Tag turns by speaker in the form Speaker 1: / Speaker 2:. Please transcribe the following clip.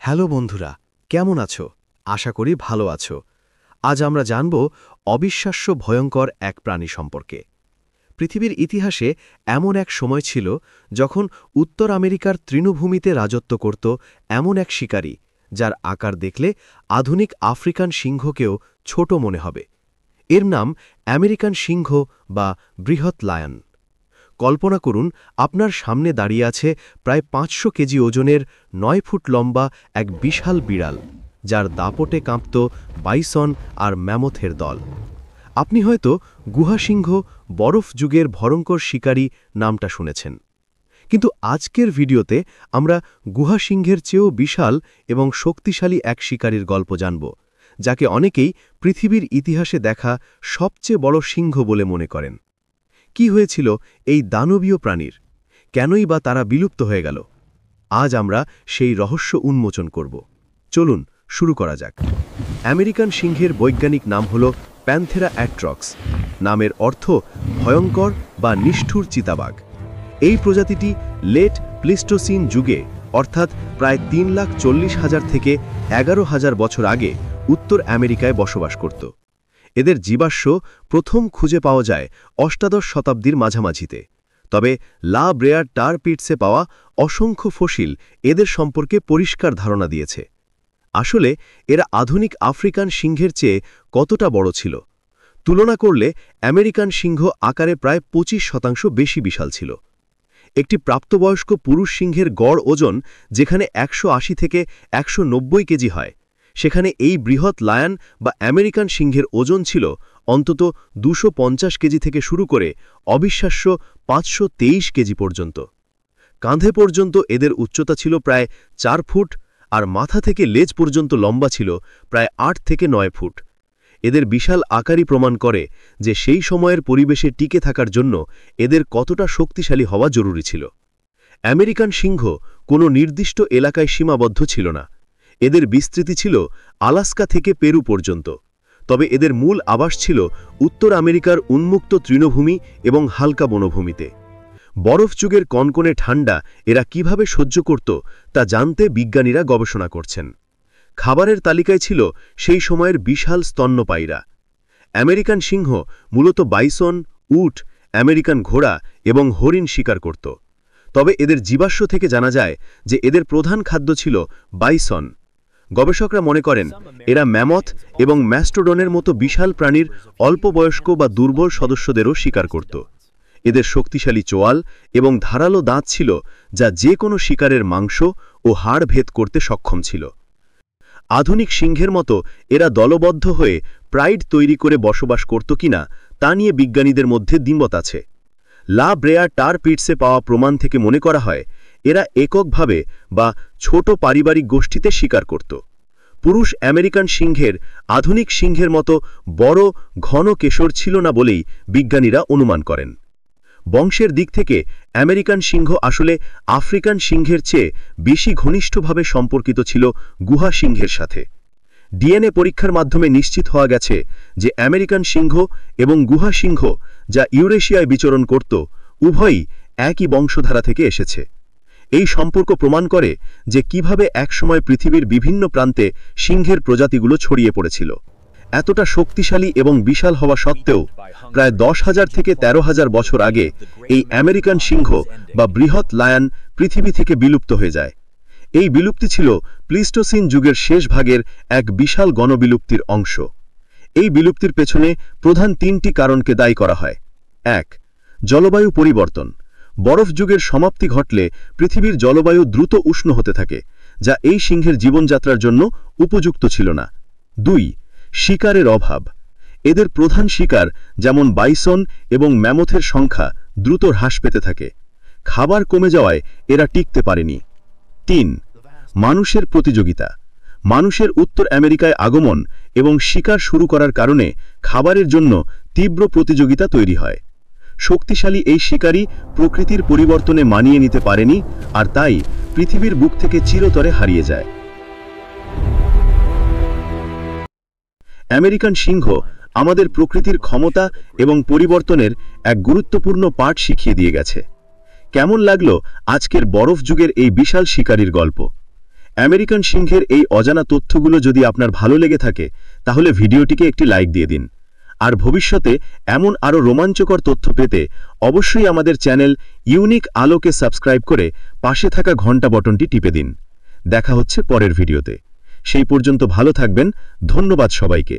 Speaker 1: Hello বন্ধুরা, কেমন আছো? আশা করি ভালো আছো। আজ আমরা জানব অবিশ্বাস্য ভয়ঙ্কর এক প্রাণী সম্পর্কে। পৃথিবীর ইতিহাসে এমন এক সময় ছিল যখন উত্তর আমেরিকার তৃণভূমিতে রাজত্ব করত এমন এক শিকারী, যার আকার দেখলে আধুনিক আফ্রিকান সিংহকেও ছোট মনে হবে। এর নাম আমেরিকান সিংহ বা বৃহৎ লায়ন। কল্পনা করুন, আপনার সামনে দাঁড়িয়ে আছে প্রায় ৫০০ কেজি ওজনের ৯ ফুট লম্বা এক বিশাল বিড়াল, যার দাপটে কাঁপত বাইসন আর ম্যামথের দল। আপনি হয়তো গুহাসিংহ, বরফ যুগের ভয়ঙ্কর শিকারী নামটা শুনেছেন, কিন্তু আজকের ভিডিওতে আমরা গুহাসিংহের চেয়েও বিশাল এবং শক্তিশালী এক শিকারীর গল্প জানব, যাকে অনেকেই পৃথিবীর ইতিহাসে দেখা সবচেয়ে বড় সিংহ বলে মনে করেন। কি হয়েছিল এই দানবীয় প্রাণীর? কেনই বা তারা বিলুপ্ত হয়ে গেল? আজ আমরা সেই রহস্য উন্মোচন করব। চলুন শুরু করা যাক। আমেরিকান সিংহের বৈজ্ঞানিক নাম হল প্যান্থেরা অ্যাট্রক্স। নামের অর্থ ভয়ঙ্কর বা নিষ্ঠুর চিতাবাঘ। এই প্রজাতিটি লেট প্লিস্টোসিন যুগে, অর্থাৎ প্রায় ৩,৪০,০০০ থেকে ১১,০০০ বছর আগে উত্তর আমেরিকায় বসবাস করত। এদের জীবাশ্ম প্রথম খুঁজে পাওয়া যায় অষ্টাদশ শতাব্দীর মাঝামাঝিতে, তবে লা ব্রেয়ার টার পিটসে পাওয়া অসংখ্য ফসিল এদের সম্পর্কে পরিষ্কার ধারণা দিয়েছে। আসলে এরা আধুনিক আফ্রিকান সিংহের চেয়ে কতটা বড় ছিল? তুলনা করলে আমেরিকান সিংহ আকারে প্রায় ২৫% বেশি বিশাল ছিল। একটি প্রাপ্তবয়স্ক পুরুষ সিংহের গড় ওজন যেখানে ১৮০ থেকে ১৯০ কেজি হয়, সেখানে এই বৃহৎ লায়ন বা আমেরিকান সিংহের ওজন ছিল অন্তত ২৫০ কেজি থেকে শুরু করে অবিশ্বাস্য ৫২৩ কেজি পর্যন্ত। কাঁধে পর্যন্ত এদের উচ্চতা ছিল প্রায় ৪ ফুট, আর মাথা থেকে লেজ পর্যন্ত লম্বা ছিল প্রায় ৮ থেকে ৯ ফুট। এদের বিশাল আকারই প্রমাণ করে যে সেই সময়ের পরিবেশে টিকে থাকার জন্য এদের কতটা শক্তিশালী হওয়া জরুরি ছিল। আমেরিকান সিংহ কোনো নির্দিষ্ট এলাকায় সীমাবদ্ধ ছিল না। এদের বিস্তৃতি ছিল আলাস্কা থেকে পেরু পর্যন্ত, তবে এদের মূল আবাস ছিল উত্তর আমেরিকার উন্মুক্ত তৃণভূমি এবং হালকা বনভূমিতে। বরফ যুগের কনকনে ঠান্ডা এরা কিভাবে সহ্য করত তা জানতে বিজ্ঞানীরা গবেষণা করছেন। খাবারের তালিকায় ছিল সেই সময়ের বিশাল স্তন্যপায়ীরা। আমেরিকান সিংহ মূলত বাইসন, উট, আমেরিকান ঘোড়া এবং হরিণ শিকার করত, তবে এদের জীবাশ্ম থেকে জানা যায় যে এদের প্রধান খাদ্য ছিল বাইসন। গবেষকরা মনে করেন এরা ম্যামথ এবং ম্যাস্টোডনের মতো বিশাল প্রাণীর অল্পবয়স্ক বা দুর্বল সদস্যদেরও শিকার করত। এদের শক্তিশালী চোয়াল এবং ধারালো দাঁত ছিল, যা যে কোনো শিকারের মাংস ও হাড় ভেদ করতে সক্ষম ছিল। আধুনিক সিংহের মতো এরা দলবদ্ধ হয়ে প্রাইড তৈরি করে বসবাস করত কিনা তা নিয়ে বিজ্ঞানীদের মধ্যে দ্বিমত আছে। লা ব্রেয়ার টার পিটসে পাওয়া প্রমাণ থেকে মনে করা হয় এরা এককভাবে বা ছোট পারিবারিক গোষ্ঠীতে শিকার করত। পুরুষ আমেরিকান সিংহের আধুনিক সিংহের মতো বড় ঘন কেশর ছিল না বলেই বিজ্ঞানীরা অনুমান করেন। বংশের দিক থেকে আমেরিকান সিংহ আসলে আফ্রিকান সিংহের চেয়ে বেশি ঘনিষ্ঠভাবে সম্পর্কিত ছিল গুহা সিংহের সাথে। ডিএনএ পরীক্ষার মাধ্যমে নিশ্চিত হওয়া গেছে যে আমেরিকান সিংহ এবং গুহা সিংহ, যা ইউরেশিয়ায় বিচরণ করত, উভয়ই একই বংশধারা থেকে এসেছে। এই সম্পর্ক প্রমাণ করে যে কিভাবে একসময় পৃথিবীর বিভিন্ন প্রান্তে সিংহের প্রজাতিগুলো ছড়িয়ে পড়েছিল। এতটা শক্তিশালী এবং বিশাল হওয়া সত্ত্বেও প্রায় ১০,০০০ থেকে ১৩,০০০ বছর আগে এই আমেরিকান সিংহ বা বৃহৎ লায়ন পৃথিবী থেকে বিলুপ্ত হয়ে যায়। এই বিলুপ্তি ছিল প্লিস্টোসিন যুগের শেষ ভাগের এক বিশাল গণবিলুপ্তির অংশ। এই বিলুপ্তির পেছনে প্রধান ৩টি কারণকে দায়ী করা হয়। ১. জলবায়ু পরিবর্তন। বরফ যুগের সমাপ্তি ঘটলে পৃথিবীর জলবায়ু দ্রুত উষ্ণ হতে থাকে, যা এই সিংহের জীবনযাত্রার জন্য উপযুক্ত ছিল না। ২. শিকারের অভাব। এদের প্রধান শিকার যেমন বাইসন এবং ম্যামথের সংখ্যা দ্রুত হ্রাস পেতে থাকে। খাবার কমে যাওয়ায় এরা টিকতে পারেনি। ৩. মানুষের প্রতিযোগিতা। মানুষের উত্তর আমেরিকায় আগমন এবং শিকার শুরু করার কারণে খাবারের জন্য তীব্র প্রতিযোগিতা তৈরি হয়। শক্তিশালী এই শিকারী প্রকৃতির পরিবর্তনে মানিয়ে নিতে পারেনি, আর তাই পৃথিবীর বুক থেকে চিরতরে হারিয়ে যায়। আমেরিকান সিংহ আমাদের প্রকৃতির ক্ষমতা এবং পরিবর্তনের এক গুরুত্বপূর্ণ পাঠ শিখিয়ে দিয়ে গেছে। কেমন লাগলো আজকের বরফ যুগের এই বিশাল শিকারীর গল্প?
Speaker 2: আমেরিকান সিংহের এই অজানা তথ্যগুলো যদি আপনার ভালো লেগে থাকে তাহলে ভিডিওটিকে একটি লাইক দিয়ে দিন। আর ভবিষ্যতে এমন আরও রোমাঞ্চকর তথ্য পেতে অবশ্যই আমাদের চ্যানেল ইউনিক আলোকে সাবস্ক্রাইব করে পাশে থাকা ঘন্টা বটনটি টিপে দিন। দেখা হচ্ছে পরের ভিডিওতে। সেই পর্যন্ত ভালো থাকবেন। ধন্যবাদ সবাইকে।